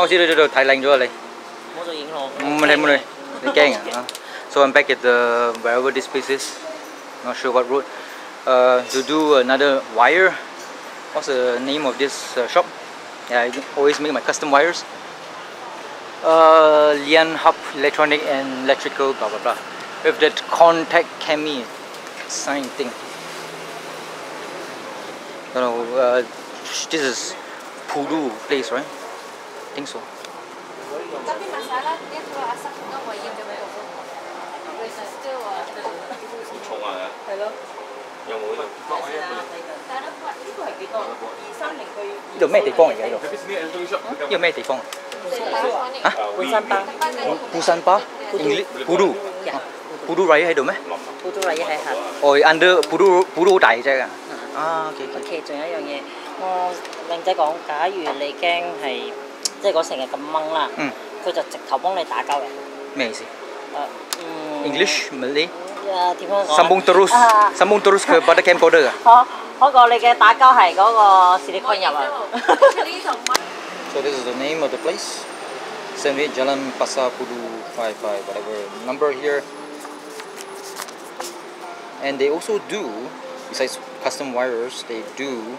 知道睇靚咗啊你。冇做影咯。你驚啊？So I'm back at the wherever this place is. Not sure what road. To do another wire. What's the name of this shop? Yeah, I always make my custom wires. Lian Hup Electronic and Electrical, blah blah blah. With that contact cami sign thing. Don't know. This is Pudu place, right? I think so. Tapi masalah dia kalau asap bunga wayang dia betul. Resistor 好重啊！係咯。有冇呢？但係呢個係幾多？230佢。呢度咩地方嚟嘅呢度？呢個咩地方啊？啊？布山巴？Pudu。Pudu Raya 喺度咩Pudu Raya 喺下。哦 ，under Pudu 好大隻㗎。啊，OK。OK，仲有一樣嘢，我靚仔講，假如你驚係即係嗰成日咁掹啦，佢就直頭幫你打交嘅。咩意思？English Malay。點樣講？Sambung terus ke pada camcorder 啊？嗰個你嘅打交係嗰個 silicon 入啊。So this is the name of the place. 78 Jalan Pasar Pudu 55 whatever number here. And they also do, besides custom wires, they do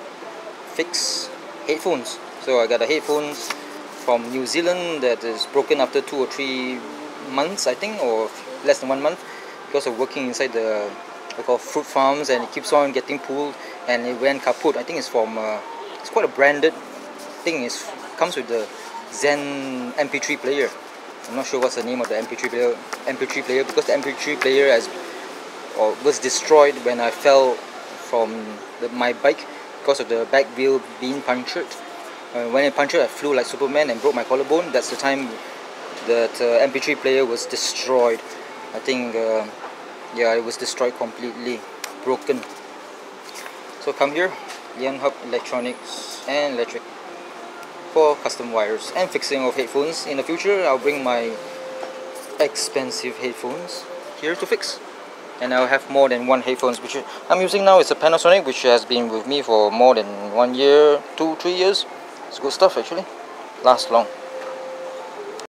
fix headphones. So I got a headphones from New Zealand that is broken after 2 or 3 months, I think, or less than 1 month, because of working inside the fruit farms, and it keeps on getting pulled and it went kaput. I think it's from it's quite a branded thing. It comes with the Zen MP3 player. I'm not sure what's the name of the MP3 player because the MP3 player was destroyed when I fell from my bike because of the back wheel being punctured. When it punctured, I flew like Superman and broke my collarbone. That's the time that MP3 player was destroyed. I think yeah, it was destroyed completely, broken. So come here, Lian Hup Electronics and Electric for custom wires and fixing of headphones. In the future, I'll bring my expensive headphones here to fix. And I'll have more than one headphones, which I'm using now. It's a Panasonic, which has been with me for more than 1 year, 2-3 years. It's good stuff actually, lasts long.